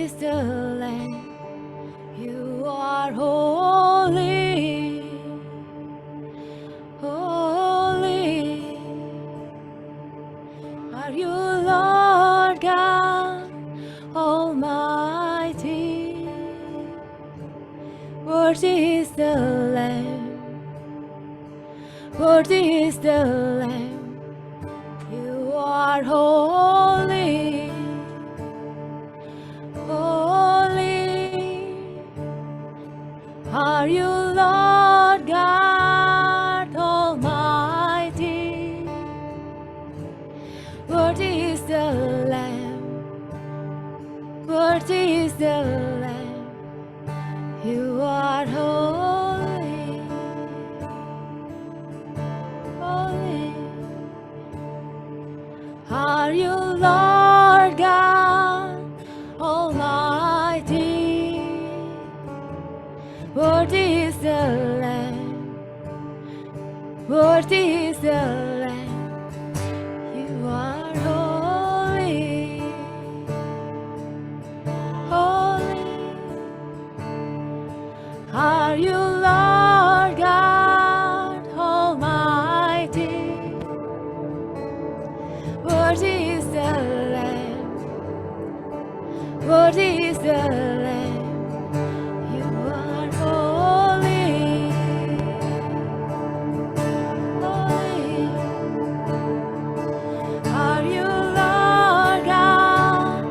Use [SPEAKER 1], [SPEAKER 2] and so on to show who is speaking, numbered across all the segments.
[SPEAKER 1] is the Lamb. You are holy, holy. Are you Lord God Almighty? Worthy is the Lamb. Worthy is the Lamb. You are holy, holy. Are you Lord God Almighty? Worthy is the Lamb. Worthy is the Lamb. You are holy, holy. Are you Lord God Almighty? Worthy is the Lamb. Worthy is the Lamb. You are holy, holy. Are you Lord God Almighty? Worthy is the Lamb. Worthy is the Lamb. You are holy, holy. Are you Lord God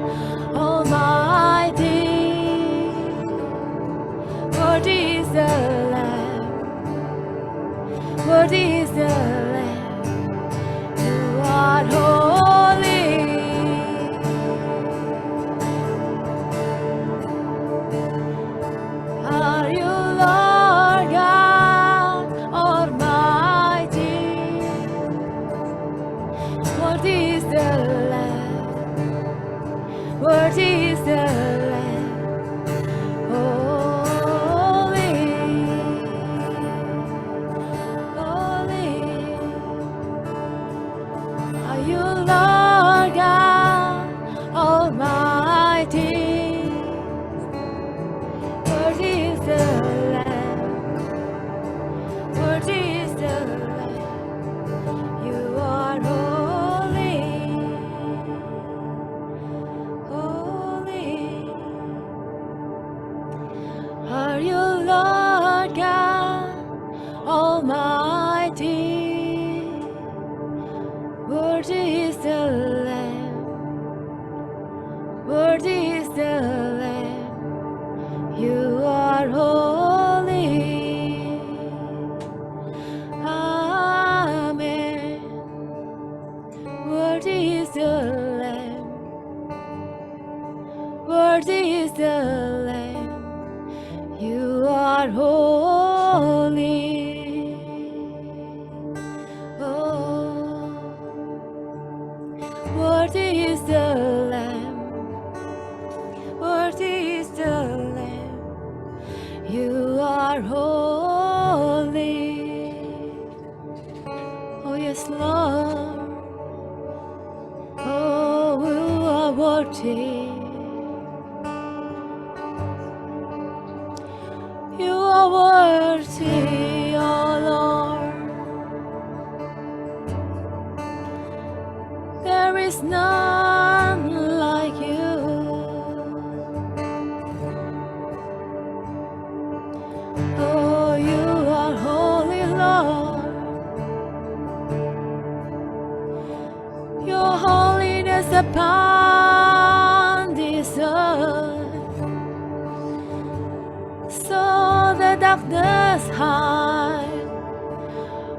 [SPEAKER 1] Almighty? Worthy is the Lamb. Worthy is the Lamb. You are holy, are you Lord God Almighty? Worthy is the Lamb. Worthy is the Lamb. Holy, holy. Are you Lord God Almighty? Worthy is the Lamb. Worthy is the Lamb. You are holy, holy. Are you Lord God Almighty? Worthy is the Lamb. Worthy is the Lamb. You are holy. Amen. Worthy is the Lamb. Worthy is the Lamb. You are holy. Oh, worthy is the Lamb. Worthy is the Lamb. You are holy. Oh yes, Lord. Oh, you are worthy. You are worthy, oh Lord. There is none like you. Oh, you are holy, Lord. Your holiness upon this earth, so the darkness hide.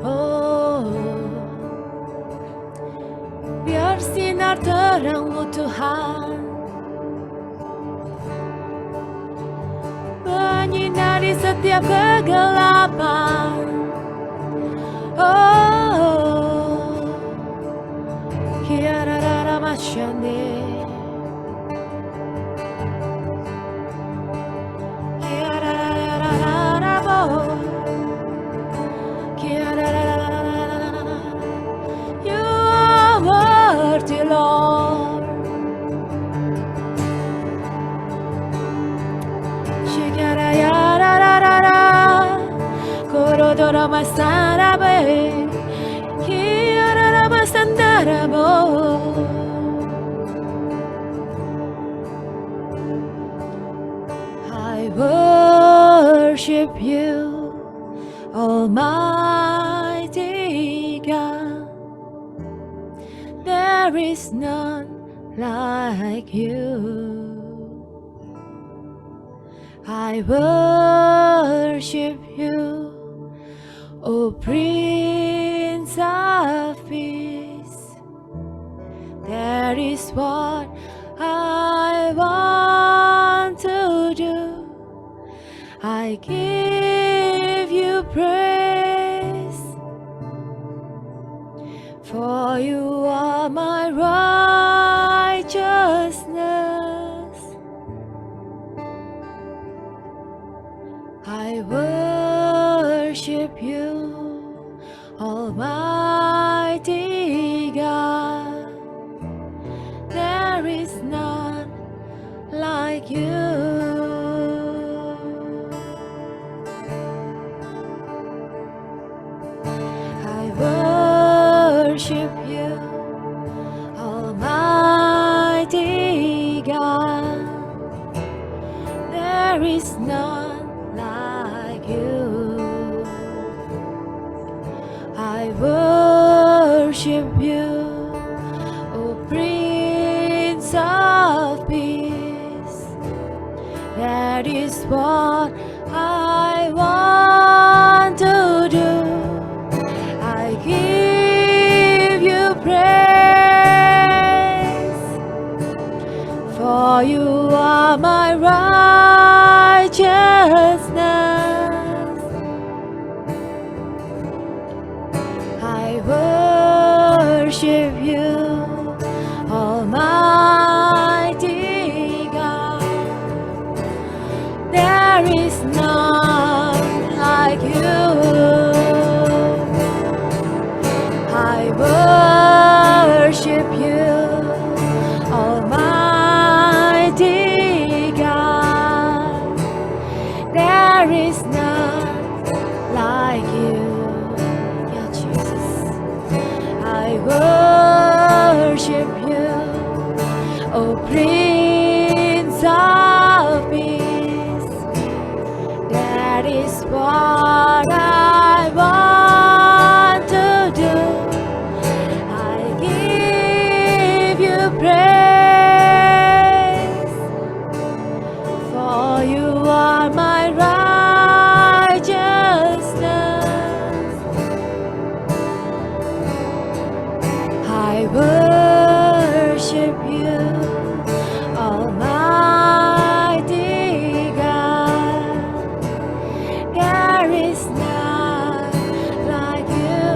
[SPEAKER 1] Oh, biar sinar terang-Mu Tuhan menyinari setiap kegelapan. Oh, kiarara masyane, kiarara bo, kiarara. You are worthy, Lord. I worship you, Almighty God. There is none like you. I worship you, O Prince of Peace. That is what I want to do. I give you praise, for you are my righteousness. I worship you, Almighty God. There is none like you. I worship you, Almighty God. There is none like you. I worship you, O Prince of Peace. That is what I want to do. I give you praise, for you are my righteousness. I worship you, Almighty God. There is none like you. I worship you, Almighty God. There is none like you. Yeah, Jesus. I worship you, O Prince of Peace. That is what I want to do. I give you praise, for you are my righteousness. I worship you, Almighty God. There is none like you.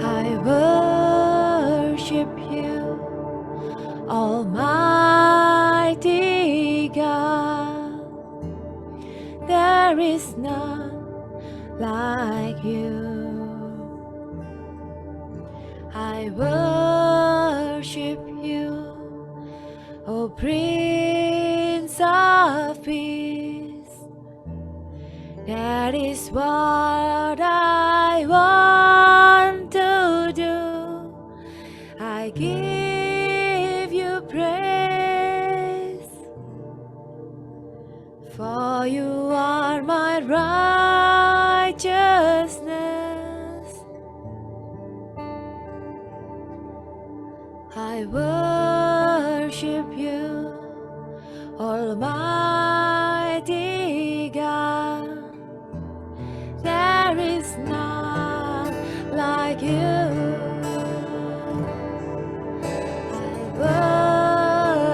[SPEAKER 1] I worship you, Almighty God. There is none like you. I worship you, O Prince of Peace. That is what I want to do. I give you praise, for you are my righteousness. I worship you, Almighty God. There is none like you. I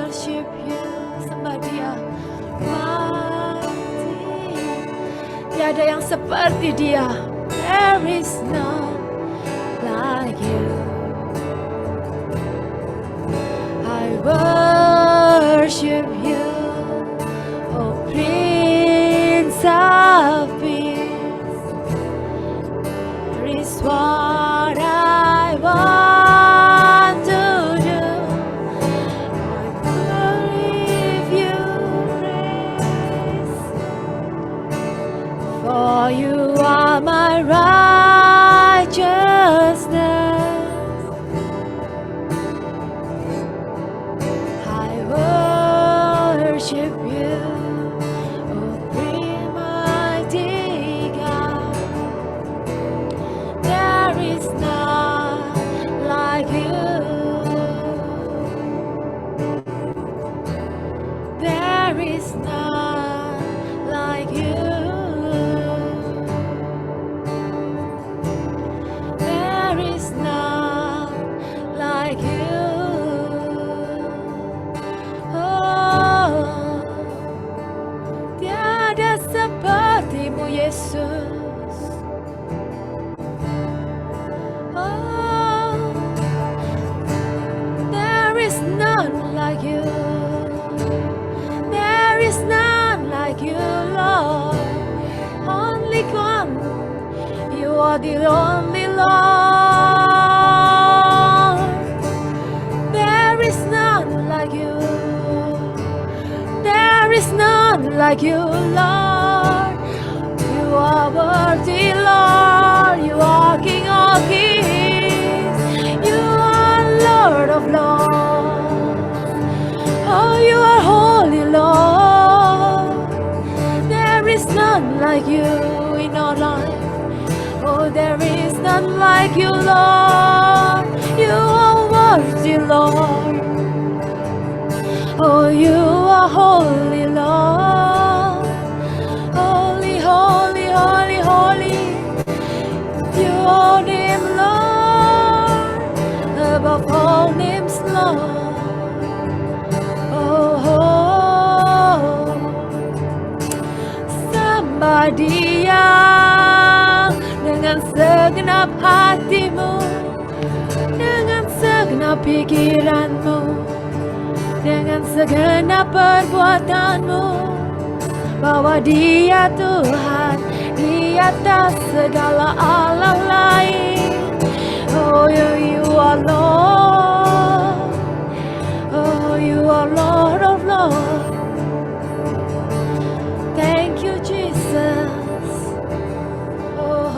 [SPEAKER 1] worship you. Somebody mighty. Tiada yang seperti dia. There is none like you. I worship you, O Prince of Peace. There is what I want to do. I believe you, is none like you. Oh, tiada sepertimu Yesus. Oh, there is none like you. There is none like you, Lord. Only one. You are the only Lord. There is none like you. There is none like you, Lord. You are worthy, Lord. You are King of kings. You are Lord of lords. Oh, you are holy, Lord. There is none like you in our life. Oh, there is none like you, Lord. You are worthy, Lord. Oh, you are holy, Lord. Holy, holy, holy, holy. Your name, Lord, above all names, Lord. Oh, somebody yang dengan segenap hatimu, dengan segenap pikiranmu, dengan segenap perbuatanmu, bahwa Dia Tuhan di atas segala alam lain. Oh, you are Lord. Oh, you are Lord of lords. Thank you, Jesus. Oh,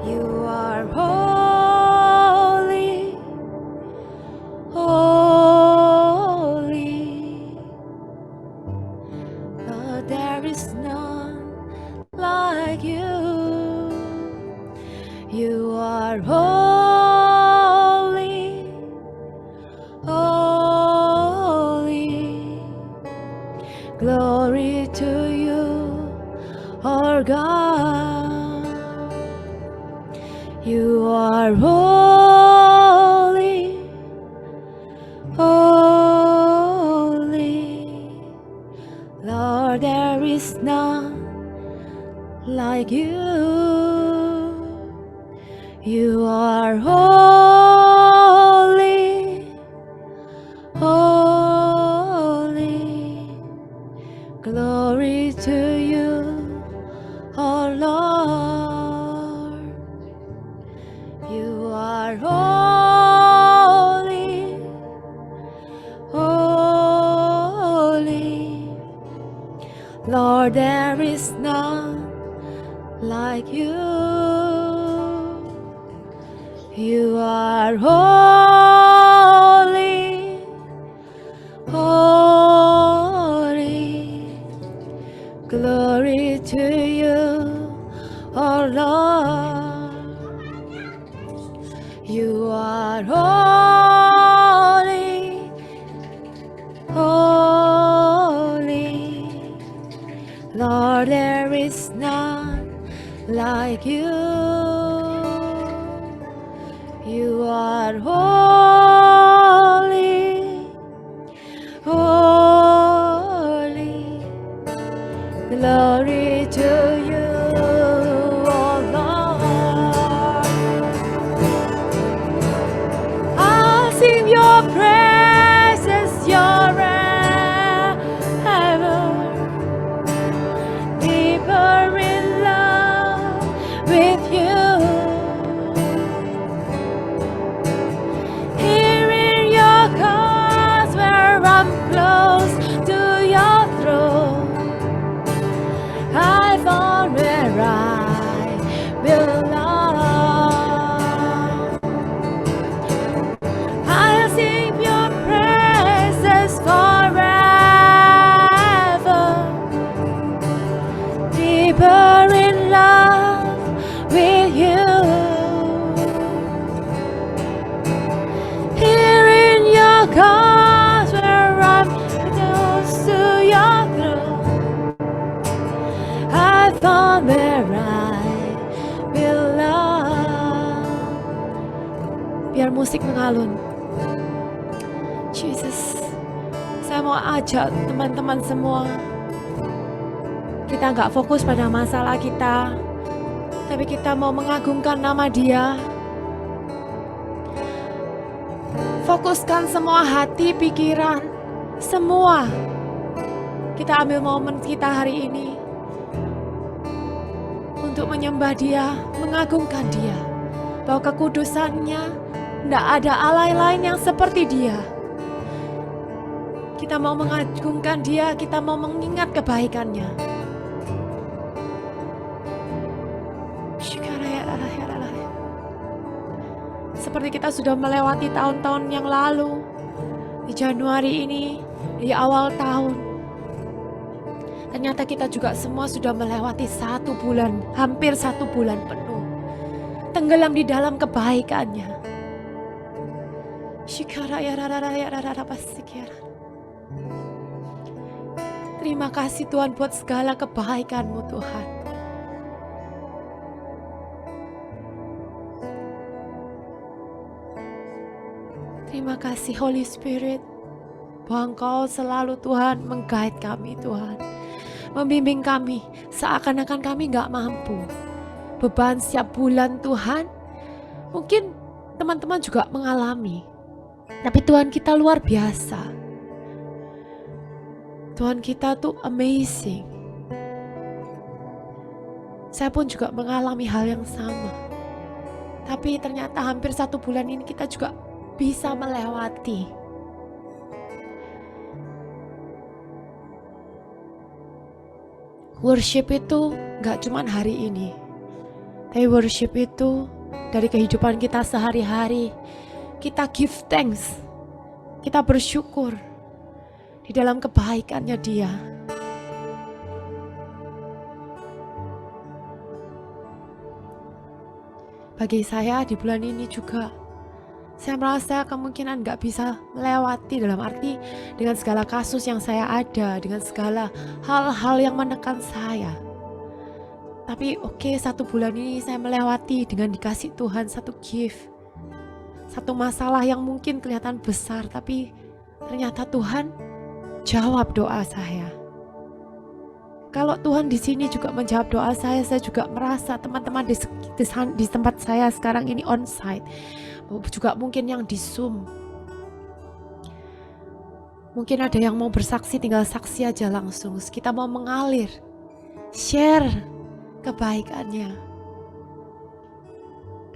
[SPEAKER 1] you are holy, holy. Lord, there is none like you. You are holy, holy. Glory to you, our God. You are holy, holy. Lord, there is none like you. You are holy, holy. Glory to you, our Lord. You are holy, holy. Lord, there is none like you. You are holy, holy. Glory to you, our Lord. You are holy, holy. Lord, there is none like you. You are holy, holy. Glory to you, oh Lord. I'll sing your praises, ever deeper in love with you. Hearing your cause where I'm close to your throne. I found where I belong. I'll sing your praises forever, deeper in love with Biar musik mengalun. Jesus, saya mau ajak teman-teman semua, kita gak fokus pada masalah kita, tapi kita mau mengagungkan nama Dia. Fokuskan semua hati, pikiran, semua. Kita ambil momen kita hari ini untuk menyembah Dia, mengagungkan Dia, bahwa kekudusannya tidak ada Allah lain yang seperti Dia. Kita mau mengagungkan Dia, kita mau mengingat kebaikannya. Seperti kita sudah melewati tahun-tahun yang lalu, di Januari ini, di awal tahun, ternyata kita juga semua sudah melewati 1 bulan, hampir 1 bulan penuh, tenggelam di dalam kebaikannya. Terima kasih Tuhan buat segala kebaikan-Mu Tuhan. Terima kasih Holy Spirit, bahwa Engkau selalu Tuhan meng-guide kami Tuhan. Membimbing kami seakan-akan kami gak mampu. Beban setiap bulan Tuhan, mungkin teman-teman juga mengalami. Tapi Tuhan kita luar biasa. Tuhan kita tuh amazing. Saya pun juga mengalami hal yang sama. Tapi ternyata hampir 1 bulan ini kita juga bisa melewati. Worship itu gak cuman hari ini, tapi worship itu dari kehidupan kita sehari-hari. Kita give thanks, kita bersyukur di dalam kebaikannya Dia. Bagi saya di bulan ini juga, saya merasa kemungkinan gak bisa melewati, dalam arti dengan segala kasus yang saya ada, dengan segala hal-hal yang menekan saya. Tapi oke, 1 bulan ini saya melewati dengan dikasih Tuhan satu gift. Satu masalah yang mungkin kelihatan besar, tapi ternyata Tuhan jawab doa saya. Kalau Tuhan di sini juga menjawab doa saya juga merasa teman-teman di tempat saya sekarang ini onsite, juga mungkin yang di Zoom. Mungkin ada yang mau bersaksi, tinggal saksi aja langsung. Kita mau mengalir, share kebaikannya.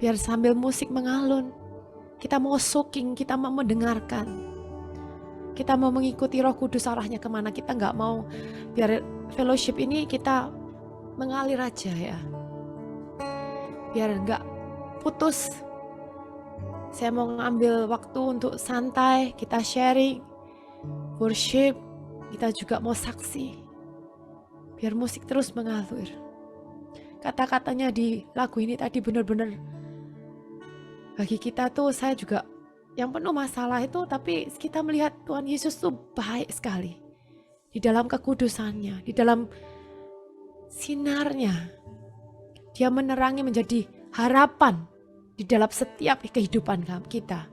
[SPEAKER 1] Biar sambil musik mengalun, kita mau soaking, kita mau mendengarkan. Kita mau mengikuti Roh Kudus arahnya kemana. Kita gak mau biar fellowship ini kita mengalir aja ya. Biar gak putus. Saya mau ngambil waktu untuk santai, kita sharing, worship, kita juga mau saksi. Biar musik terus mengalir. Kata-katanya di lagu ini tadi benar-benar bagi kita tuh, saya juga yang penuh masalah itu, tapi kita melihat Tuhan Yesus tuh baik sekali. Di dalam kekudusannya, di dalam sinarnya, Dia menerangi menjadi harapan di dalam setiap kehidupan kita.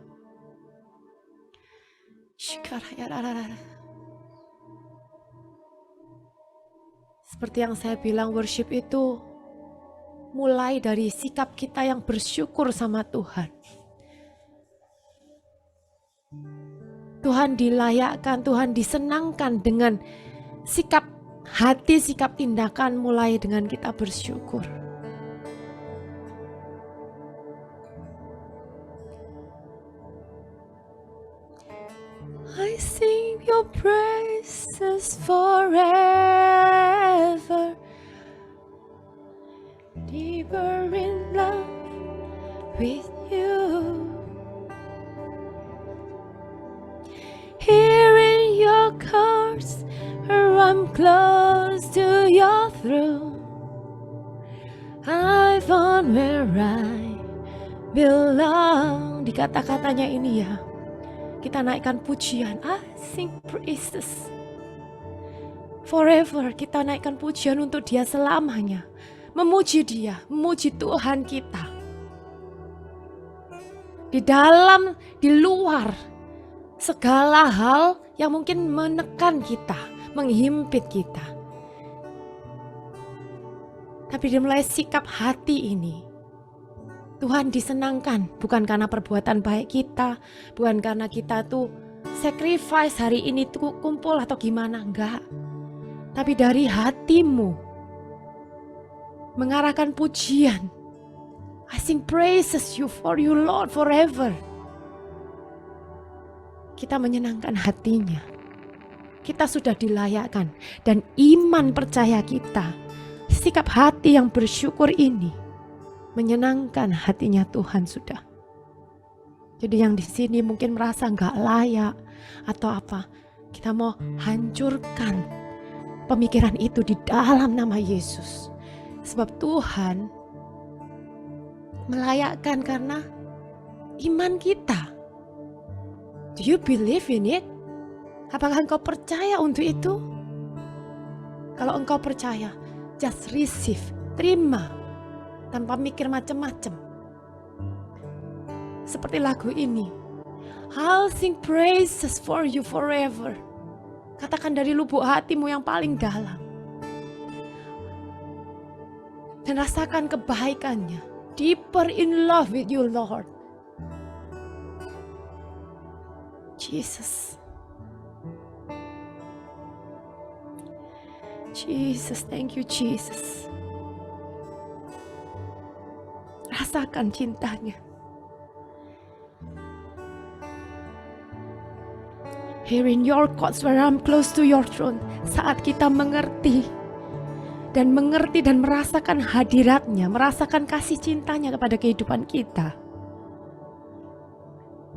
[SPEAKER 1] Seperti yang saya bilang, worship itu mulai dari sikap kita yang bersyukur sama Tuhan. Tuhan dilayakkan, Tuhan disenangkan dengan sikap hati, sikap tindakan mulai dengan kita bersyukur. I sing your praises forever, deeper in love with you. Here in your courts, I'm close to your throne. I found where I belong. Di kata-katanya ini ya, kita naikkan pujian. I sing praises forever. Kita naikkan pujian untuk Dia selamanya. Memuji Dia, memuji Tuhan kita. di luar segala hal yang mungkin menekan kita, menghimpit kita. Tapi dimulai sikap hati ini, Tuhan disenangkan bukan karena perbuatan baik kita, bukan karena kita tuh sacrifice hari ini tuh kumpul atau gimana, enggak. Tapi dari hatimu mengarahkan pujian. I sing praises you for you Lord forever. Kita menyenangkan hatinya. Kita sudah dilayakkan dan iman percaya kita, sikap hati yang bersyukur ini menyenangkan hatinya Tuhan sudah. Jadi yang di sini mungkin merasa nggak layak atau apa, kita mau hancurkan pemikiran itu di dalam nama Yesus. Sebab Tuhan melayakkan karena iman kita. Do you believe in it? Apakah engkau percaya untuk itu? Kalau engkau percaya, just receive, terima, tanpa mikir macam-macam. Seperti lagu ini, I'll sing praises for you forever. Katakan dari lubuk hatimu yang paling dalam. Dan rasakan kebaikannya. Deeper in love with you, Lord. Jesus. Jesus, thank you Jesus. Rasakan cintanya. Here in your courts where I'm close to your throne. Saat kita mengerti dan merasakan hadiratnya, merasakan kasih cintanya kepada kehidupan kita.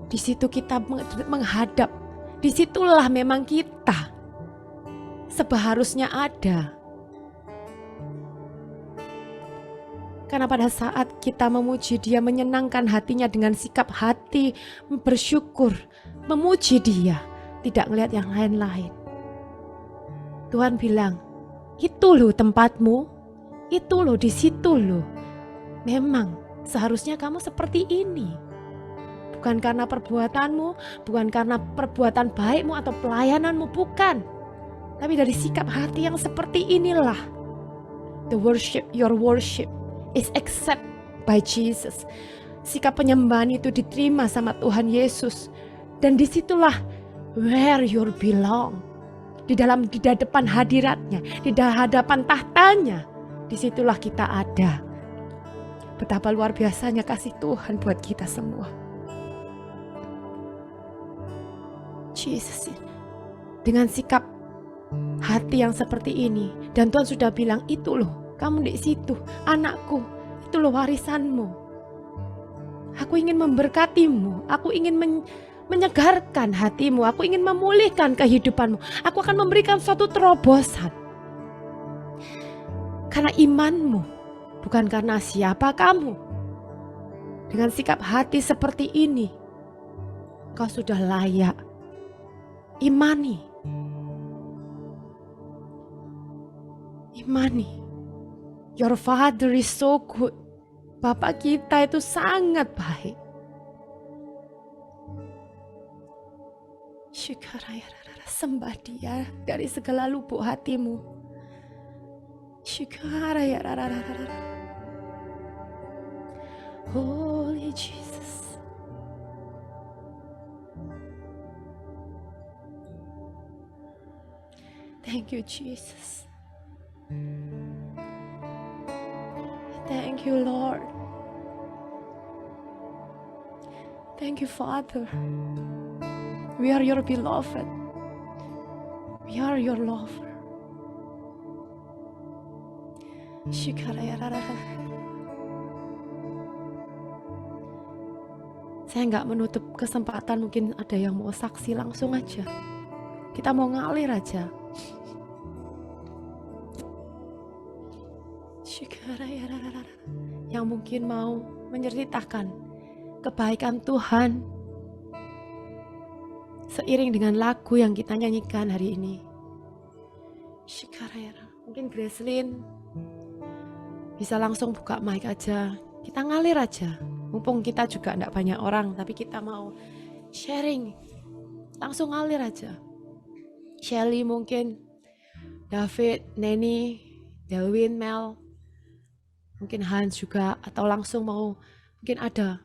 [SPEAKER 1] Di situ kita menghadap, disitulah memang kita seharusnya ada. Karena pada saat kita memuji Dia, menyenangkan hatinya dengan sikap hati bersyukur, memuji Dia, tidak melihat yang lain-lain. Tuhan bilang, itu loh tempatmu, itu loh di situ loh. Memang seharusnya kamu seperti ini. Bukan karena perbuatanmu, bukan karena perbuatan baikmu atau pelayananmu, bukan. Tapi dari sikap hati yang seperti inilah. Your worship is accepted by Jesus. Sikap penyembahan itu diterima sama Tuhan Yesus. Dan disitulah where you belong. Di depan hadiratnya, di hadapan tahtanya, disitulah kita ada. Betapa luar biasanya kasih Tuhan buat kita semua. Jesus, dengan sikap hati yang seperti ini, dan Tuhan sudah bilang, itu loh, kamu di situ, anakku, itu loh warisanmu. Aku ingin memberkatimu, aku ingin menyegarkan hatimu, aku ingin memulihkan kehidupanmu. Aku akan memberikan suatu terobosan. Karena imanmu, bukan karena siapa kamu. Dengan sikap hati seperti ini, kau sudah layak. Imani. Your Father is so good. Bapak kita itu sangat baik. Sembah Dia dari segala lubuk hatimu. Holy Jesus. Thank you Jesus. Thank you Lord. Thank you Father. We are your beloved. We are your lover. Saya nggak menutup kesempatan, mungkin ada yang mau saksi, langsung aja. Kita mau ngalir aja. Yang mungkin mau menceritakan kebaikan Tuhan seiring dengan lagu yang kita nyanyikan hari ini. Mungkin Gracelyn bisa langsung buka mic aja. Kita ngalir aja. Mumpung kita juga enggak banyak orang, tapi kita mau sharing, langsung ngalir aja. Shelly mungkin, David, Neni, Delwin, Mel, mungkin Hans juga, atau langsung mau mungkin ada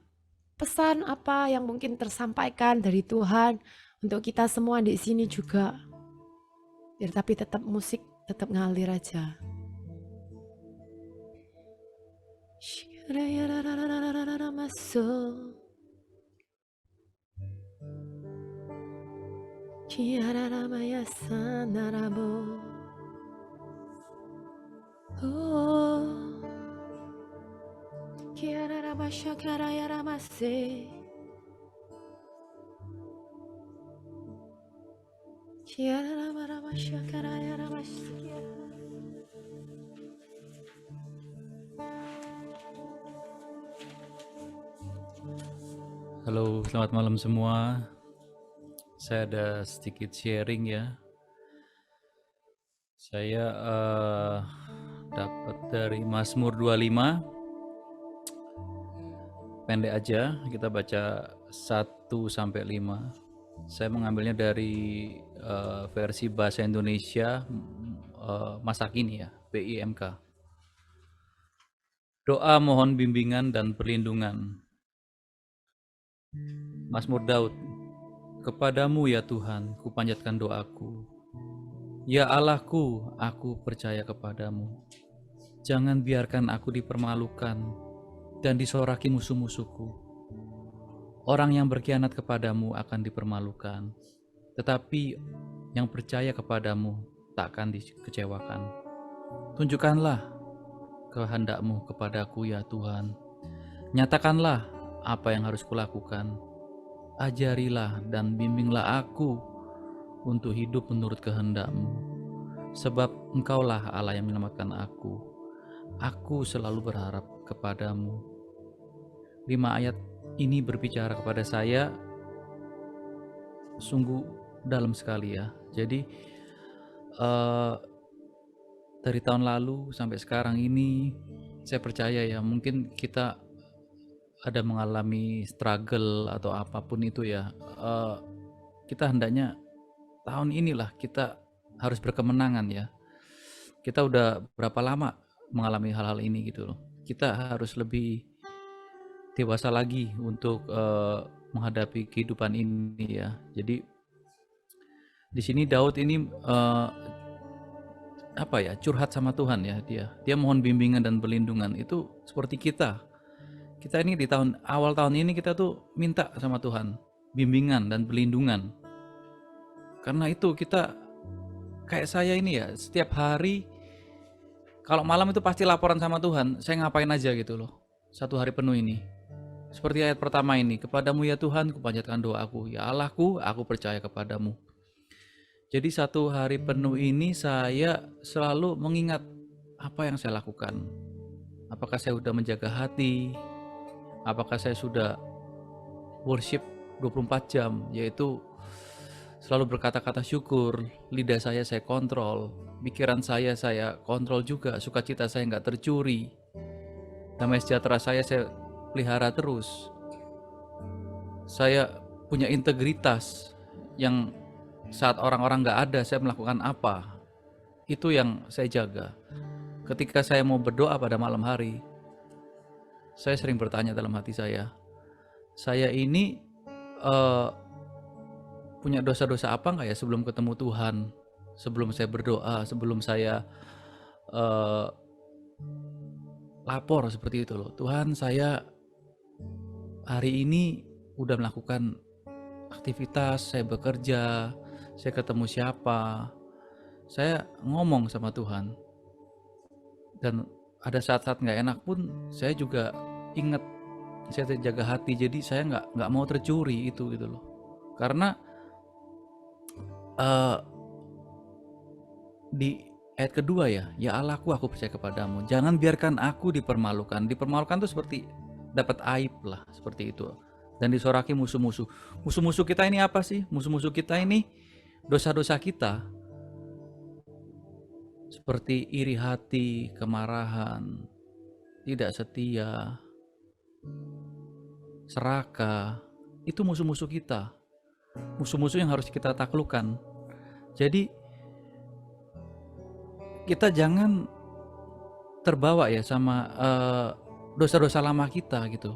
[SPEAKER 1] pesan apa yang mungkin tersampaikan dari Tuhan untuk kita semua di sini juga. Biar tapi tetap musik tetap ngalir aja. Masuk. Kiaramaya sanarabo. Oh. Kiararamasha karayaramase. Kiararamasha karayaramase.
[SPEAKER 2] Halo, selamat malam semua. Saya ada sedikit sharing ya. Saya dapat dari Mazmur 25. Pendek aja, kita baca 1 sampai 5. Saya mengambilnya dari versi bahasa Indonesia masa kini ya, BIMK. Doa mohon bimbingan dan perlindungan. Mazmur Daud. Kepadamu ya Tuhan, kupanjatkan doaku. Ya Allahku, aku percaya kepadamu. Jangan biarkan aku dipermalukan dan disoraki musuh-musuhku. Orang yang berkhianat kepadamu akan dipermalukan, tetapi yang percaya kepadamu takkan dikecewakan. Tunjukkanlah kehendakmu kepadaku ya Tuhan. Nyatakanlah apa yang harus kulakukan. Ajarilah dan bimbinglah aku untuk hidup menurut kehendak-Mu. Sebab Engkaulah Allah yang menyelamatkan aku. Aku selalu berharap kepadamu. 5 ayat ini berbicara kepada saya sungguh dalam sekali ya. Jadi dari tahun lalu sampai sekarang ini saya percaya ya, mungkin kita ada mengalami struggle atau apapun itu ya, kita hendaknya tahun inilah kita harus berkemenangan ya. Kita udah berapa lama mengalami hal-hal ini gitu loh. Kita harus lebih dewasa lagi untuk menghadapi kehidupan ini ya. Jadi di sini Daud ini curhat sama Tuhan ya, dia mohon bimbingan dan perlindungan. Itu seperti kita ini di awal tahun ini kita tuh minta sama Tuhan bimbingan dan perlindungan. Karena itu kita kayak saya ini ya, setiap hari kalau malam itu pasti laporan sama Tuhan, saya ngapain aja gitu loh 1 hari penuh ini. Seperti ayat pertama ini, kepadamu ya Tuhan kupanjatkan doaku, ya Allahku aku percaya kepadamu. Jadi 1 hari penuh ini saya selalu mengingat apa yang saya lakukan. Apakah saya sudah menjaga hati, apakah saya sudah worship 24 jam, yaitu selalu berkata-kata syukur, lidah saya kontrol, pikiran saya kontrol juga, sukacita saya nggak tercuri, damai sejahtera saya pelihara terus. Saya punya integritas yang saat orang-orang nggak ada saya melakukan apa, itu yang saya jaga. Ketika saya mau berdoa pada malam hari, saya sering bertanya dalam hati saya ini punya dosa-dosa apa nggak ya sebelum ketemu Tuhan, sebelum saya berdoa, sebelum saya lapor seperti itu loh. Tuhan, saya hari ini udah melakukan aktivitas, saya bekerja, saya ketemu siapa, saya ngomong sama Tuhan. Dan ada saat-saat nggak enak pun saya juga ingat, saya jaga hati, jadi saya nggak mau tercuri itu gitu loh. Karena di ayat kedua ya Allahku aku percaya kepadamu, jangan biarkan aku dipermalukan. Dipermalukan itu seperti dapat aib lah, seperti itu. Dan disoraki musuh-musuh. Musuh-musuh kita ini apa sih? Musuh-musuh kita ini dosa-dosa kita, seperti iri hati, kemarahan, tidak setia, serakah, itu musuh-musuh kita. Musuh-musuh yang harus kita taklukkan. Jadi kita jangan terbawa ya sama dosa-dosa lama kita gitu.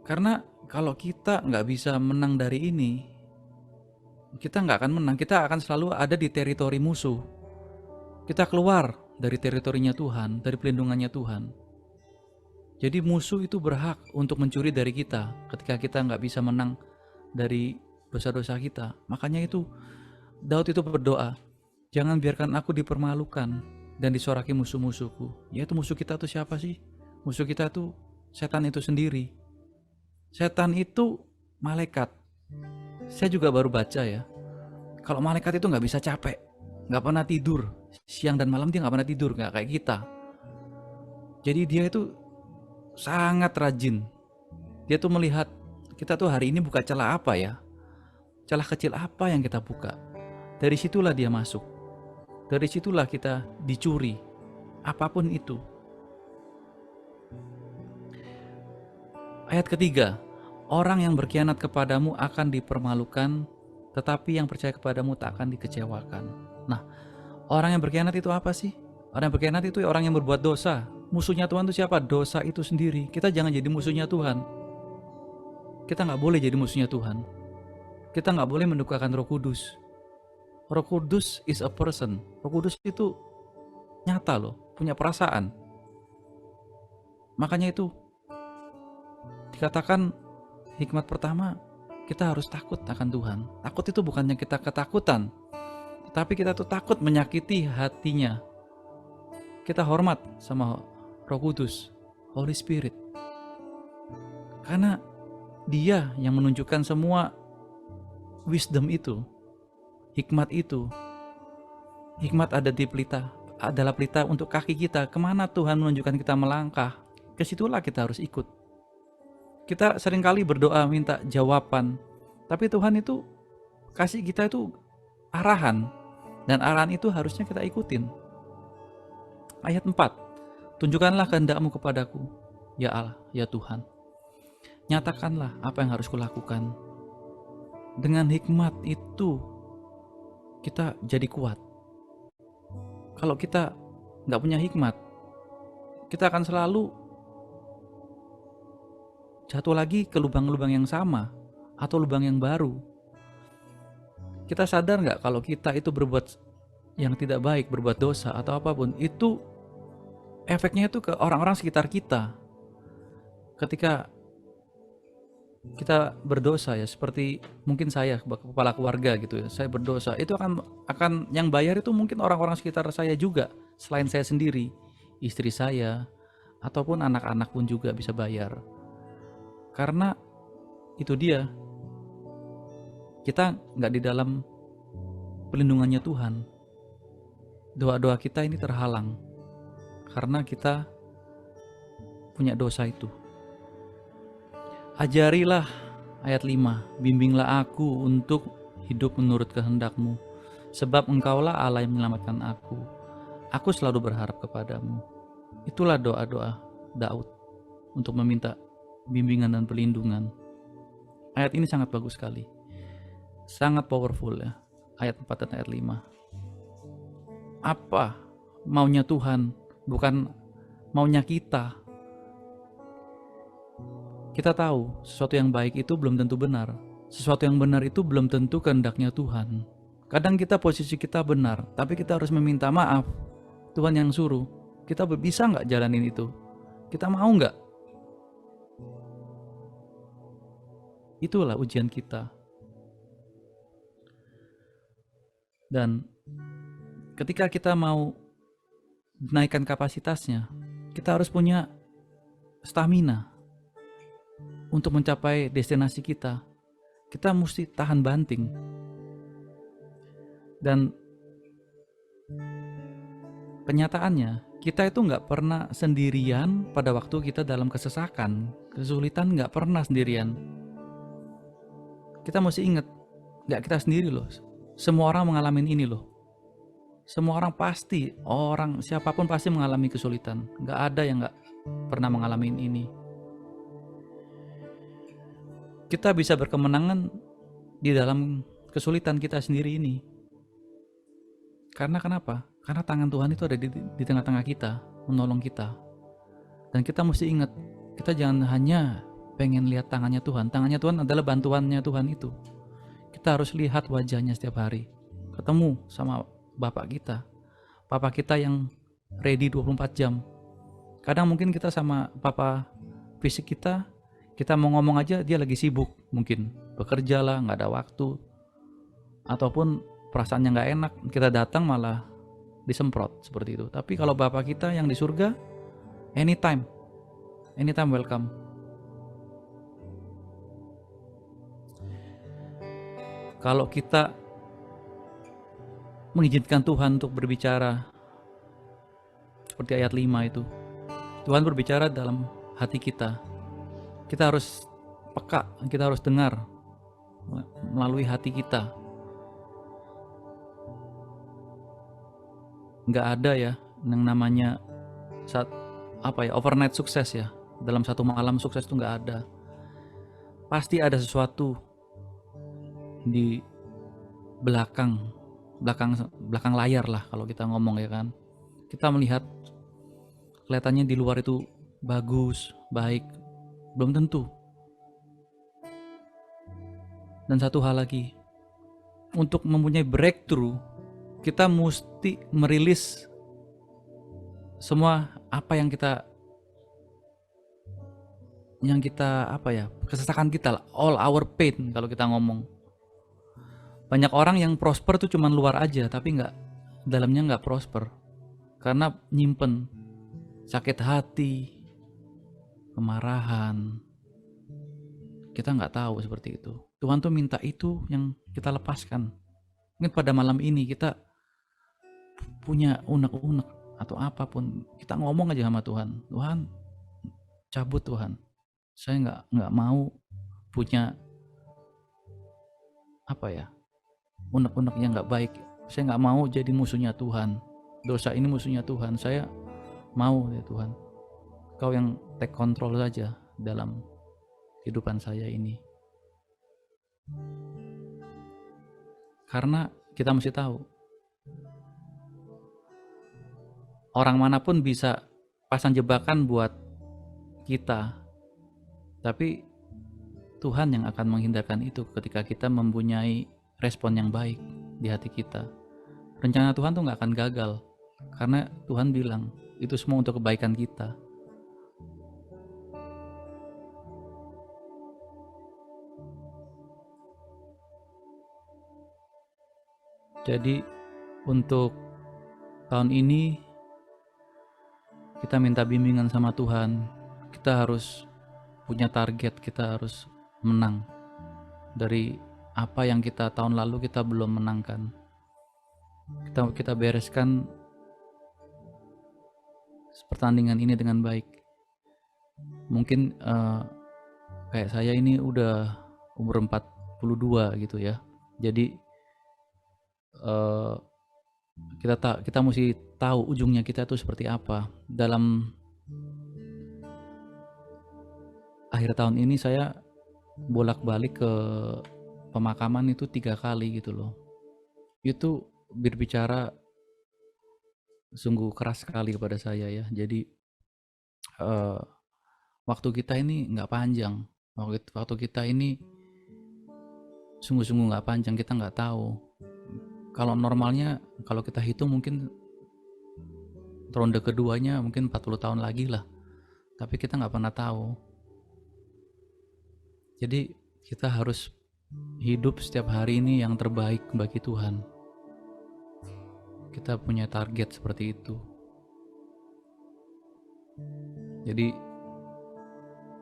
[SPEAKER 2] Karena kalau kita nggak bisa menang dari ini, kita nggak akan menang. Kita akan selalu ada di teritori musuh. Kita keluar dari teritorinya Tuhan, dari pelindungannya Tuhan. Jadi musuh itu berhak untuk mencuri dari kita ketika kita nggak bisa menang dari dosa-dosa kita. Makanya itu Daud itu berdoa, jangan biarkan aku dipermalukan dan disoraki musuh-musuhku. Yaitu musuh kita tuh siapa sih? Musuh kita tuh setan itu sendiri. Setan itu malaikat. Saya juga baru baca ya, kalau malaikat itu nggak bisa capek, nggak pernah tidur, siang dan malam dia nggak pernah tidur, nggak kayak kita. Jadi dia itu sangat rajin. Dia tuh melihat kita tuh hari ini buka celah apa ya, celah kecil apa yang kita buka. Dari situlah dia masuk. Dari situlah kita dicuri, apapun itu. Ayat ketiga, orang yang berkhianat kepadamu akan dipermalukan, tetapi yang percaya kepadamu tak akan dikecewakan. Nah, orang yang berkhianat itu apa sih? Orang yang berkhianat itu orang yang berbuat dosa. Musuhnya Tuhan itu siapa? Dosa itu sendiri. Kita jangan jadi musuhnya Tuhan. Kita nggak boleh jadi musuhnya Tuhan. Kita nggak boleh mendukakan Roh Kudus. Roh Kudus is a person. Roh Kudus itu nyata loh, punya perasaan. Makanya itu dikatakan hikmat pertama, kita harus takut akan Tuhan. Takut itu bukannya kita ketakutan, tetapi kita tuh takut menyakiti hatinya. Kita hormat sama Roh Kudus, Holy Spirit. Karena dia yang menunjukkan semua wisdom itu, hikmat itu. Hikmat ada di pelita, adalah pelita untuk kaki kita. Kemana Tuhan menunjukkan kita melangkah, kesitulah kita harus ikut. Kita seringkali berdoa minta jawaban, tapi Tuhan itu kasih kita itu arahan, dan arahan itu harusnya kita ikutin. Ayat 4, tunjukkanlah kehendakmu kepadaku, ya Allah, ya Tuhan. Nyatakanlah apa yang harus kulakukan. Dengan hikmat itu kita jadi kuat. Kalau kita nggak punya hikmat, kita akan selalu jatuh lagi ke lubang-lubang yang sama atau lubang yang baru. Kita sadar nggak kalau kita itu berbuat yang tidak baik, berbuat dosa atau apapun, itu efeknya itu ke orang-orang sekitar kita. Ketika kita berdosa ya, seperti mungkin saya kepala keluarga gitu ya, saya berdosa, itu akan yang bayar itu mungkin orang-orang sekitar saya juga, selain saya sendiri, istri saya ataupun anak-anak pun juga bisa bayar. Karena itu dia, kita nggak di dalam pelindungannya Tuhan. Doa-doa kita ini terhalang karena kita punya dosa itu. Ajarilah, ayat 5, bimbinglah aku untuk hidup menurut kehendak-Mu, sebab Engkaulah Allah yang menyelamatkan aku. Aku selalu berharap kepadamu. Itulah doa-doa Daud untuk meminta bimbingan dan perlindungan. Ayat ini sangat bagus sekali, sangat powerful ya, ayat 4 dan ayat 5. Apa maunya Tuhan, bukan maunya kita. Kita tahu sesuatu yang baik itu belum tentu benar, sesuatu yang benar itu belum tentu kehendaknya Tuhan. Kadang kita posisi kita benar, tapi kita harus meminta maaf. Tuhan yang suruh, kita bisa nggak jalanin itu? Kita mau nggak? Itulah ujian kita. Dan ketika kita mau naikkan kapasitasnya, kita harus punya stamina untuk mencapai destinasi kita. Kita mesti tahan banting. Dan kenyataannya, kita itu nggak pernah sendirian pada waktu kita dalam kesesakan, kesulitan, nggak pernah sendirian. Kita mesti ingat, nggak kita sendiri loh. Semua orang mengalami ini loh. Semua orang pasti, siapapun pasti mengalami kesulitan. Nggak ada yang nggak pernah mengalami ini. kita bisa berkemenangan di dalam kesulitan kita sendiri ini. Karena kenapa? Karena tangan Tuhan itu ada di tengah-tengah kita, menolong kita. Dan kita mesti ingat, kita jangan hanya pengen lihat tangannya Tuhan. Tangannya Tuhan adalah bantuannya Tuhan itu. Kita harus lihat wajahnya setiap hari. Ketemu sama Bapak kita. Papa kita yang ready 24 jam. Kadang mungkin kita sama Papa fisik kita mau ngomong aja dia lagi sibuk. Mungkin bekerja lah, nggak ada waktu. Ataupun perasaannya nggak enak, kita datang malah disemprot seperti itu. Tapi kalau Bapak kita yang di surga, anytime welcome. Kalau kita mengizinkan Tuhan untuk berbicara seperti ayat 5 itu, Tuhan berbicara dalam hati kita. Kita harus peka, kita harus dengar melalui hati kita. Nggak ada ya yang namanya overnight sukses ya. Dalam satu malam sukses itu nggak ada. Pasti ada sesuatu di belakang layar lah kalau kita ngomong ya kan. Kita melihat kelihatannya di luar itu bagus, baik, belum tentu. Dan satu hal lagi, untuk mempunyai breakthrough, kita mesti merilis semua apa yang kita kesesakan kita lah, all our pain kalau kita ngomong. Banyak orang yang prosper tuh cuman luar aja, tapi dalamnya nggak prosper karena nyimpen sakit hati, kemarahan. Kita nggak tahu seperti itu. Tuhan tuh minta itu yang kita lepaskan. Mungkin pada malam ini kita punya unek-unek atau apapun, kita ngomong aja sama Tuhan. Tuhan, cabut Tuhan. Saya nggak mau punya unek-unek yang nggak baik. Saya nggak mau jadi musuhnya Tuhan. Dosa ini musuhnya Tuhan. Saya mau ya Tuhan, Kau yang take control saja dalam kehidupan saya ini. Karena kita mesti tahu, orang manapun bisa pasang jebakan buat kita, tapi Tuhan yang akan menghindarkan itu ketika kita mempunyai respon yang baik di hati kita. Rencana Tuhan tuh gak akan gagal, karena Tuhan bilang itu semua untuk kebaikan kita. Jadi untuk tahun ini kita minta bimbingan sama Tuhan. Kita harus punya target, kita harus menang dari apa yang kita tahun lalu kita belum menangkan. Kita bereskan pertandingan ini dengan baik. Mungkin kayak saya ini udah umur 42 gitu ya. Jadi kita mesti tahu ujungnya kita tuh seperti apa. Dalam akhir tahun ini saya bolak-balik ke pemakaman itu 3 kali gitu loh. Itu berbicara sungguh keras sekali kepada saya ya. Jadi waktu kita ini nggak panjang. Waktu kita ini sungguh-sungguh nggak panjang. Kita nggak tahu. Kalau normalnya, kalau kita hitung mungkin ronde keduanya mungkin 40 tahun lagi lah. Tapi kita nggak pernah tahu. Jadi kita harus hidup setiap hari ini yang terbaik bagi Tuhan. Kita punya target seperti itu. Jadi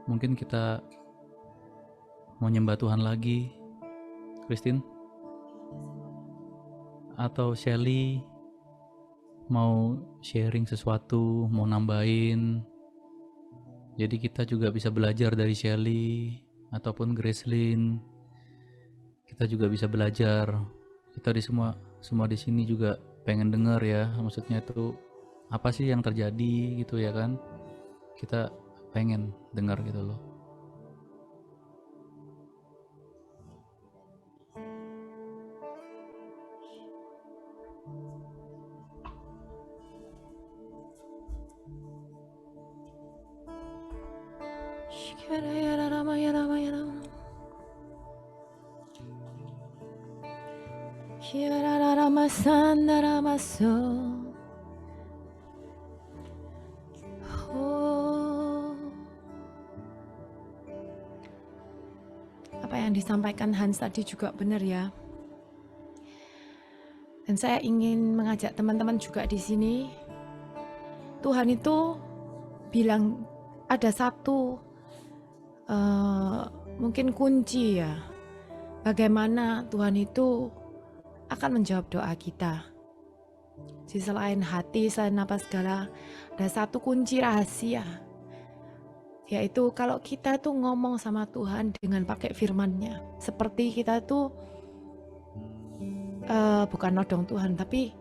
[SPEAKER 2] mungkin kita mau nyembah Tuhan lagi, Christine? Atau Shelly mau sharing sesuatu, mau nambahin. Jadi kita juga bisa belajar dari Shelly ataupun Gracelyn. Kita juga bisa belajar. Kita semua di sini juga pengen dengar ya. Maksudnya itu apa sih yang terjadi gitu ya kan? Kita pengen dengar gitu loh.
[SPEAKER 1] Oh, apa yang disampaikan Hans tadi juga benar ya. Dan saya ingin mengajak teman-teman juga di sini. Tuhan itu bilang ada satu mungkin kunci ya. Bagaimana Tuhan itu akan menjawab doa kita. Di selain hati, selain apa segala, ada satu kunci rahasia. Yaitu kalau kita tuh ngomong sama Tuhan dengan pakai firman-Nya. Seperti kita tuh bukan nodong Tuhan, tapi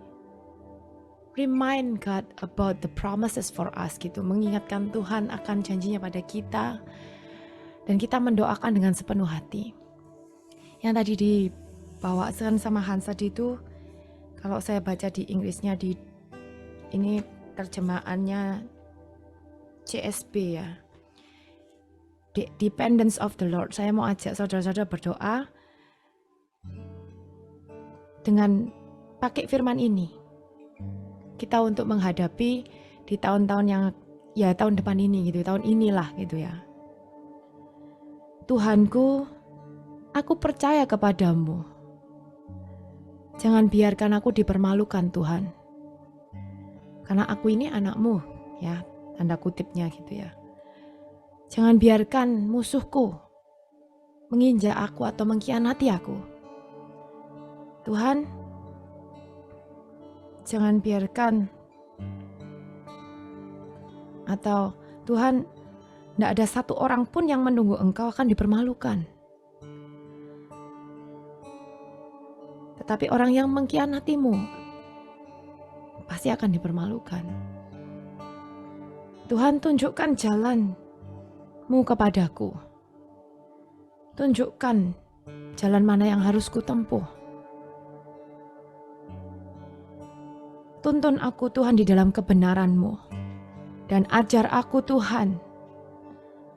[SPEAKER 1] remind God about the promises for us gitu. Mengingatkan Tuhan akan janjinya pada kita. Dan kita mendoakan dengan sepenuh hati. Yang tadi dibawakan sama Hans tadi itu, kalau saya baca di Inggrisnya, ini terjemahannya CSB ya. Dependence of the Lord. Saya mau ajak saudara-saudara berdoa dengan pakai firman ini. Kita untuk menghadapi di tahun-tahun yang ya tahun depan ini gitu, tahun inilah gitu ya. Tuhanku, aku percaya kepadamu. Jangan biarkan aku dipermalukan Tuhan. Karena aku ini anakmu ya, tanda kutipnya gitu ya. Jangan biarkan musuhku menginjak aku atau mengkhianati aku. Tuhan, jangan biarkan atau Tuhan, tidak ada satu orang pun yang menunggu Engkau akan dipermalukan. Tetapi orang yang mengkhianatimu pasti akan dipermalukan. Tuhan, tunjukkan jalan-Mu kepadaku. Tunjukkan jalan mana yang harus kutempuh. Tuntun aku Tuhan di dalam kebenaran-Mu. Dan ajar aku Tuhan.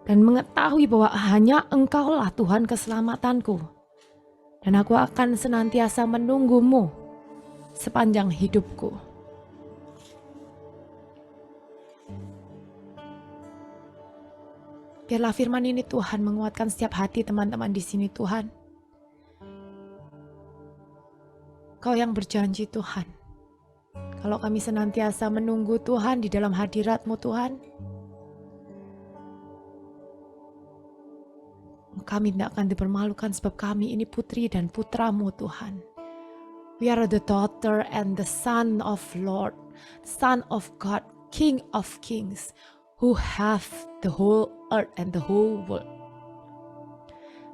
[SPEAKER 1] Dan mengetahui bahwa hanya Engkaulah Tuhan keselamatanku. Dan aku akan senantiasa menunggu-Mu sepanjang hidupku. Biarlah firman ini Tuhan menguatkan setiap hati teman-teman di sini Tuhan. Kau yang berjanji Tuhan. Kalau kami senantiasa menunggu Tuhan di dalam hadirat-Mu Tuhan. Kami tidak akan dipermalukan sebab kami ini putri dan putra-Mu Tuhan. We are the daughter and the son of Lord, son of God, King of kings, who have the whole earth and the whole world.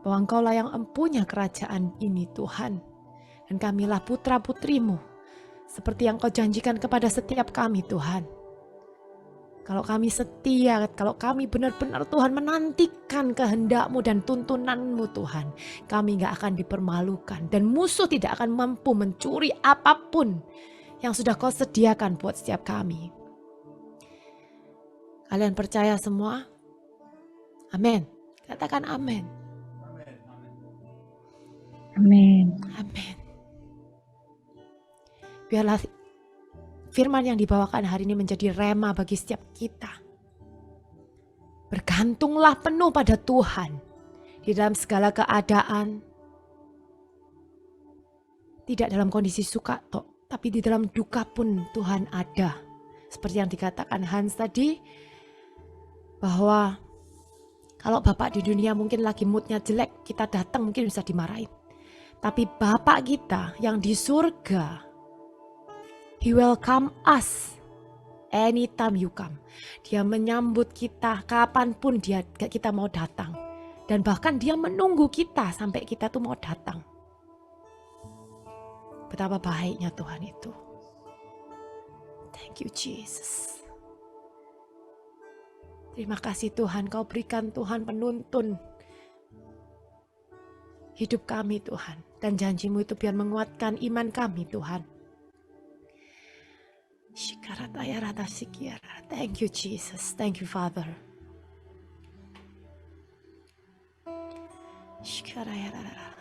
[SPEAKER 1] Bahwa Engkaulah yang empunya kerajaan ini Tuhan. Dan kamilah putra-putrimu. Seperti yang Kau janjikan kepada setiap kami Tuhan. Kalau kami setia, kalau kami benar-benar Tuhan menantikan kehendak-Mu dan tuntunan-Mu Tuhan. Kami gak akan dipermalukan. Dan musuh tidak akan mampu mencuri apapun yang sudah Kau sediakan buat setiap kami. Kalian percaya semua? Amin. Katakan amin.
[SPEAKER 3] Amin.
[SPEAKER 1] Amin. Biarlah firman yang dibawakan hari ini menjadi rema bagi setiap kita. Bergantunglah penuh pada Tuhan di dalam segala keadaan. Tidak dalam kondisi suka tok, tapi di dalam duka pun Tuhan ada. Seperti yang dikatakan Hans tadi, bahwa kalau Bapak di dunia mungkin lagi moodnya jelek, kita datang mungkin bisa dimarahin. Tapi Bapak kita yang di surga, He welcome us anytime you come. Dia menyambut kita kapanpun kita mau datang. Dan bahkan dia menunggu kita sampai kita tuh mau datang. Betapa baiknya Tuhan itu. Thank you Jesus. Terima kasih Tuhan, Kau berikan Tuhan penuntun hidup kami Tuhan. Dan janji-Mu itu biar menguatkan iman kami Tuhan. Thank you Jesus, thank you Father. Shikarayarara.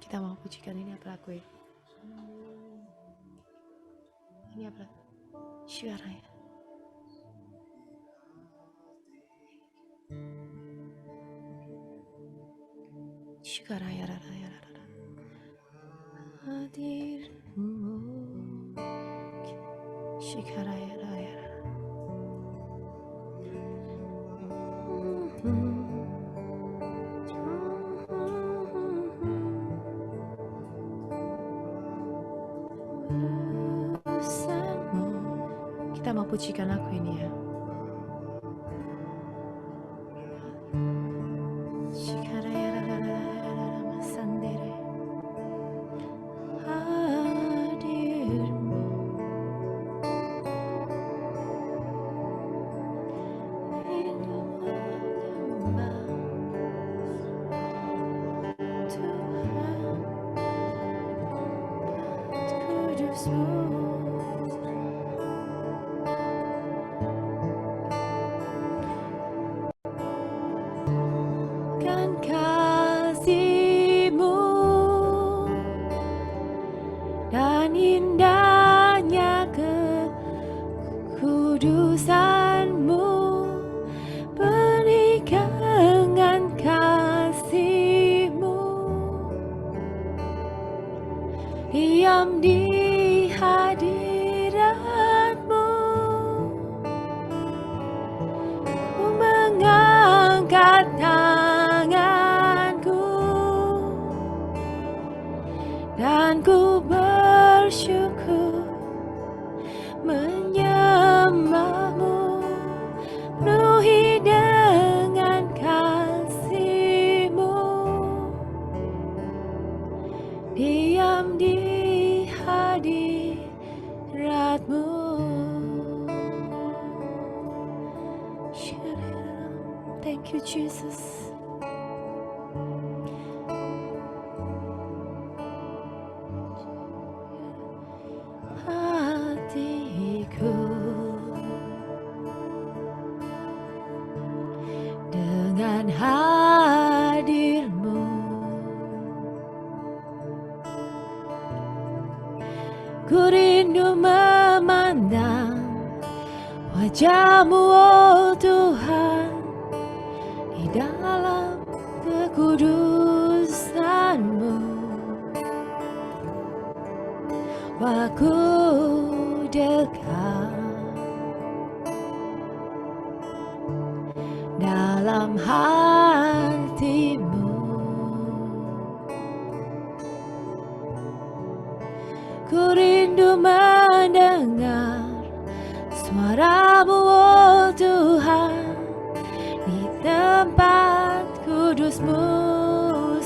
[SPEAKER 1] Kita mau pujikan ini apa lagu ya? Ini apa? Shikaraya. Shikarayarara. Hadirmu. Shikarayarara. Kita mau pujikan lagu ini ya. Sandere hadirmu, hidup menyembah Tuhan kudus-Mu. Kan kasih-Mu dan indahnya kekudusan-Mu, pernikahan kasih-Mu, diam di hadirat-Mu, ku mengangkat tanganku dan ku bersyukur menyembah-Mu, penuhi dengan kasih-Mu, diam di hadirat-Mu. Thank you, Jesus. Hatiku dengan hadir-Mu, ku rindu memandang wajah-Mu, oh Tuhan, di dalam kekudusan-Mu. Aku dekat dalam hati-Mu, ku rindu mendengar suara-Mu, oh Tuhan, di tempat kudus-Mu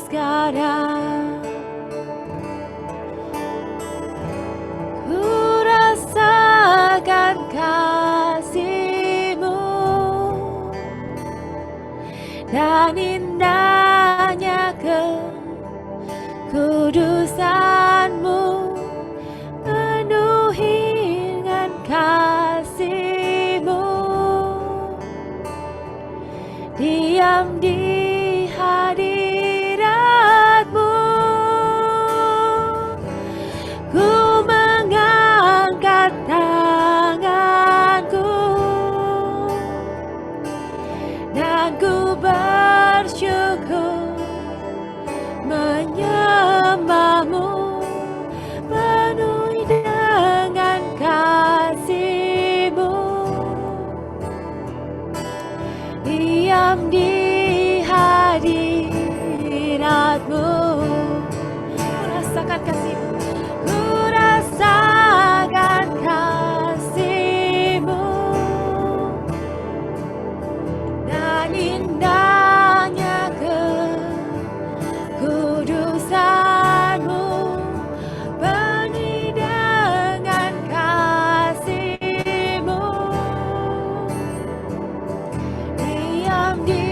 [SPEAKER 1] sekarang. Ku rasakan kasih-Mu dan indahnya kekudusan-Mu, penuhi dengan kasih-Mu, diam di hadirat-Mu, ku mengangkat tanganku dan ku bersyukur menyembah-Mu, penuhi dengan kasih-Mu, diam di hadirat-Mu. Ku rasakan kasih-Mu, ku rasakan kasih-Mu dan indahnya kekudusan-Mu, penuhi dengan kasih-Mu, diam di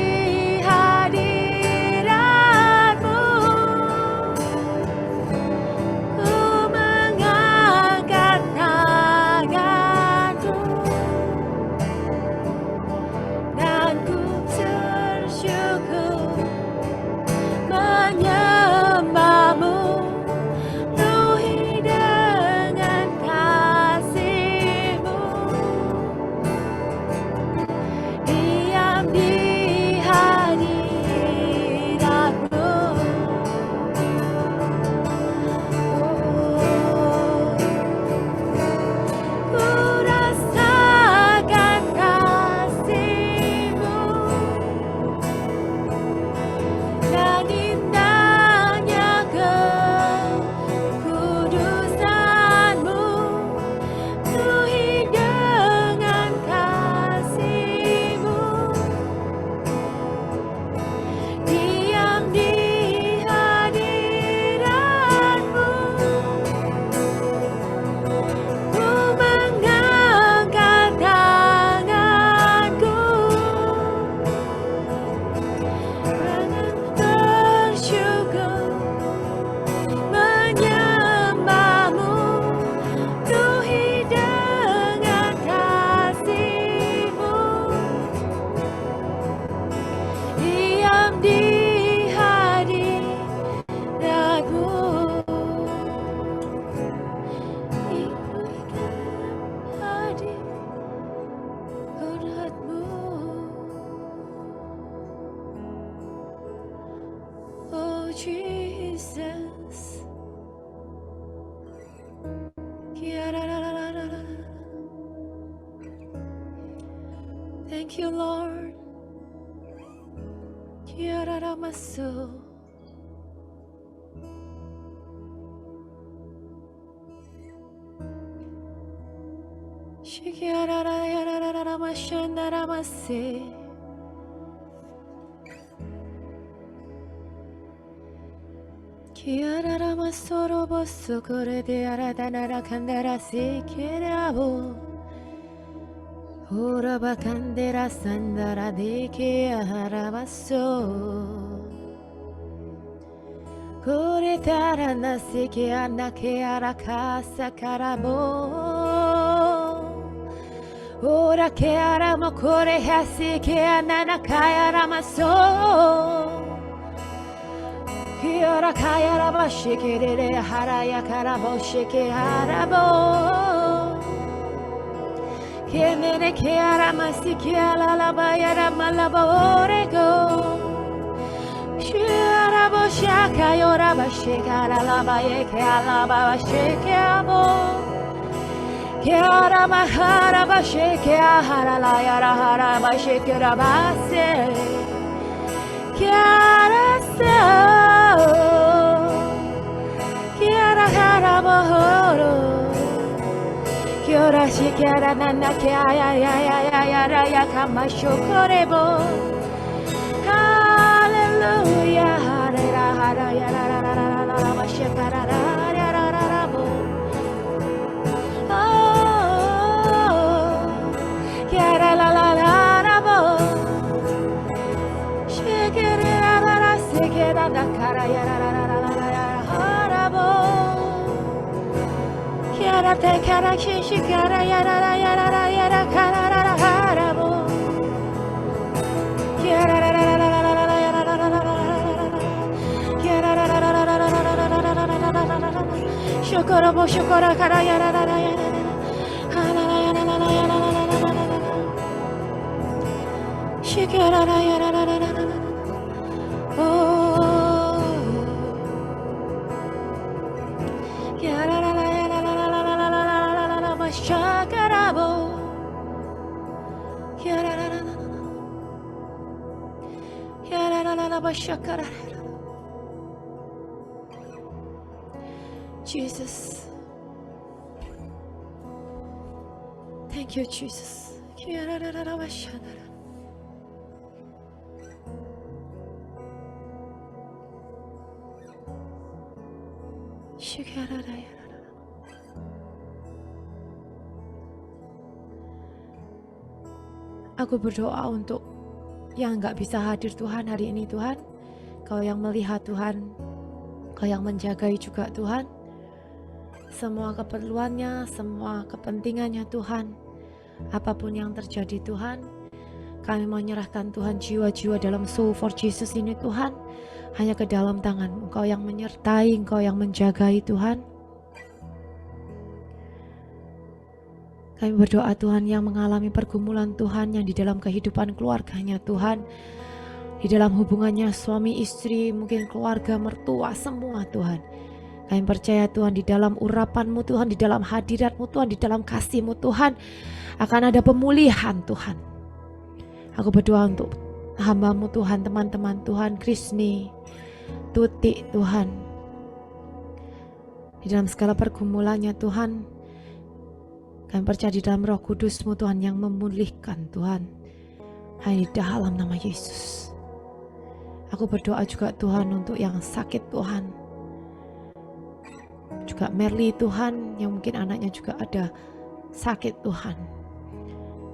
[SPEAKER 1] Jesus. Thank you, Lord. Maso. Kiara masoro bosso kore de aradana kandara se kerabo. Ora bakandera sandara de ke arabaso. Kore tara nase ke ana ke arakasa karabo. Ora ke aramo kore hasi ke anana kaya ramaso. Kiara kaya raba shikere haraya karabo shike harabo. Kenene kiara masiki ala la bayara malabo orego. Shiara bo shaka yora ba shikara la baye ke ala ba shike abo. Kiara mahara ba shike hara la yara hara ba shike rabase. Kiara se. Kiara hara bohoro. Kiora shikara nana kia ya ya kama shokorebo. Hallelujah. Hara hara ya la la la la la la shikara ya la la la bo. Oh, kiara la la la la bo. Shikara la la la shikara da kara ya la la la la la hara bo. Kiara te kara shikara ya la la kara la la hara bo. Kiara la la la la la la ya la la la la kiara la la la la la la la shokora bo shokora kara ya la la la ya la la hala la ya la la ya la la la shikara la ya la la la oh kiara la la ya la la la la shakara bo kiara la la shakara. Jesus. Thank you, Jesus. Aku berdoa untuk yang gak bisa hadir Tuhan hari ini Tuhan. Kau yang melihat Tuhan, Kau yang menjagai juga Tuhan. Semua keperluannya, semua kepentingannya Tuhan. Apapun yang terjadi Tuhan, kami menyerahkan Tuhan jiwa-jiwa dalam Soul for Jesus ini Tuhan. Hanya ke dalam tangan-Mu, Engkau yang menyertai, Engkau yang menjagai Tuhan. Kami berdoa Tuhan yang mengalami pergumulan Tuhan yang di dalam kehidupan keluarganya Tuhan. Di dalam hubungannya suami istri, mungkin keluarga, mertua, semua Tuhan. Kami percaya Tuhan di dalam urapan-Mu Tuhan, di dalam hadirat-Mu Tuhan, di dalam kasih-Mu Tuhan. Akan ada pemulihan Tuhan. Aku berdoa untuk hamba-Mu Tuhan, teman-teman Tuhan, Krisni, Tuti Tuhan. Di dalam segala pergumulannya Tuhan, kami percaya di dalam Roh Kudus-Mu Tuhan yang memulihkan Tuhan. Hanya di dalam nama Yesus. Aku berdoa juga Tuhan untuk yang sakit Tuhan. Juga Merly Tuhan yang mungkin anaknya juga ada sakit Tuhan.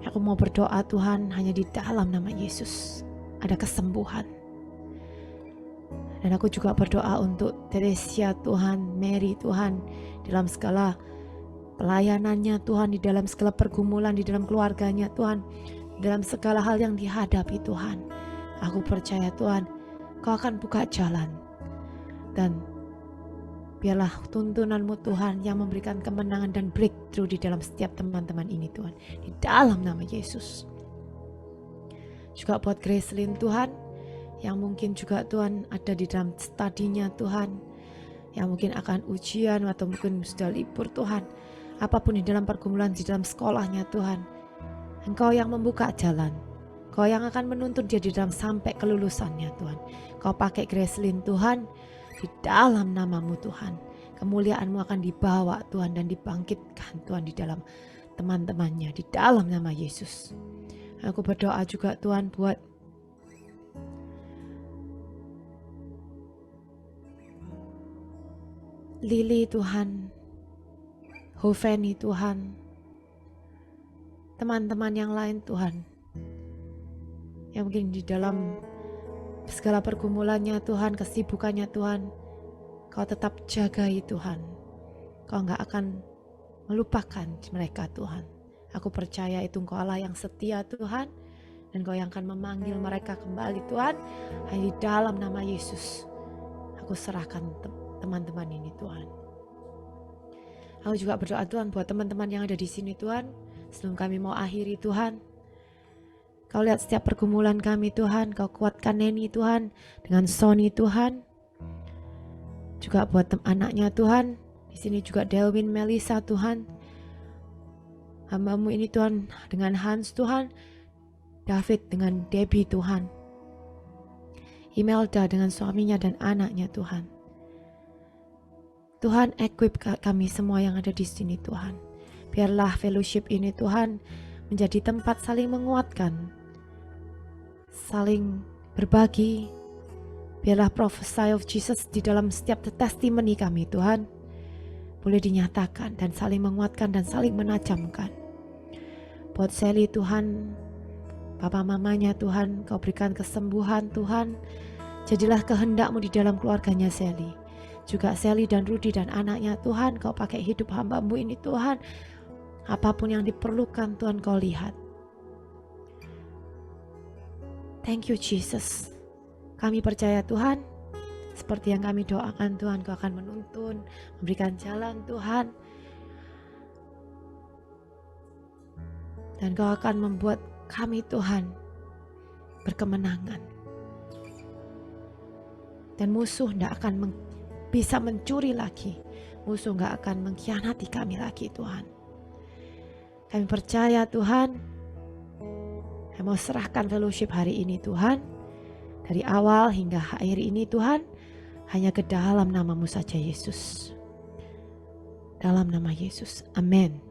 [SPEAKER 1] Aku mau berdoa Tuhan hanya di dalam nama Yesus. Ada kesembuhan. Dan aku juga berdoa untuk Teresia Tuhan, Mary Tuhan. Dalam segala pelayanannya Tuhan, di dalam segala pergumulan, di dalam keluarganya Tuhan, dalam segala hal yang dihadapi Tuhan. Aku percaya Tuhan, Kau akan buka jalan. Dan biarlah tuntunan-Mu Tuhan yang memberikan kemenangan dan breakthrough di dalam setiap teman-teman ini Tuhan. Di dalam nama Yesus. Juga buat Gracelyn Tuhan, yang mungkin juga Tuhan ada di dalam studinya Tuhan, yang mungkin akan ujian atau mungkin sudah libur Tuhan, apapun di dalam pergumulan di dalam sekolahnya Tuhan, Engkau yang membuka jalan, Kau yang akan menuntun dia di dalam sampai kelulusannya Tuhan. Kau pakai Gracelyn Tuhan, di dalam nama-Mu Tuhan, kemuliaan-Mu akan dibawa Tuhan dan dibangkitkan Tuhan di dalam teman-temannya, di dalam nama Yesus. Aku berdoa juga Tuhan buat Lily Tuhan, Hoveni Tuhan, teman-teman yang lain Tuhan, yang mungkin di dalam segala pergumulannya Tuhan, kesibukannya Tuhan, Kau tetap jagai Tuhan. Kau gak akan melupakan mereka Tuhan. Aku percaya itu Engkau Allah yang setia Tuhan, dan Kau yang akan memanggil mereka kembali Tuhan. Hanya di dalam nama Yesus aku serahkan teman-teman ini Tuhan. Aku juga berdoa Tuhan buat teman-teman yang ada di sini Tuhan. Sebelum kami mau akhiri Tuhan, Kau lihat setiap pergumulan kami Tuhan. Kau kuatkan Neni Tuhan dengan Sony Tuhan. Juga buat anaknya Tuhan. Di sini juga Delwin, Melissa Tuhan. Hamba-Mu ini Tuhan dengan Hans Tuhan. David dengan Debbie Tuhan. Imelda dengan suaminya dan anaknya Tuhan. Tuhan, equip kami semua yang ada di sini Tuhan. Biarlah fellowship ini Tuhan menjadi tempat saling menguatkan, saling berbagi. Biarlah prophesy of Jesus di dalam setiap testimoni kami Tuhan boleh dinyatakan dan saling menguatkan dan saling menajamkan. Buat Sally Tuhan, Papa mamanya Tuhan, Kau berikan kesembuhan Tuhan. Jadilah kehendak-Mu di dalam keluarganya Sally. Juga Sally dan Rudy dan anaknya Tuhan, Kau pakai hidup hamba-Mu ini Tuhan. Apapun yang diperlukan Tuhan Kau lihat. Thank you Jesus. Kami percaya Tuhan, seperti yang kami doakan Tuhan, Kau akan menuntun, memberikan jalan Tuhan. Dan Kau akan membuat kami Tuhan berkemenangan. Dan musuh tidak akan bisa mencuri lagi. Musuh gak akan mengkhianati kami lagi Tuhan. Kami percaya Tuhan. Kami mau serahkan fellowship hari ini Tuhan. Dari awal hingga akhir ini Tuhan. Hanya ke dalam nama-Mu saja Yesus. Dalam nama Yesus. Amin.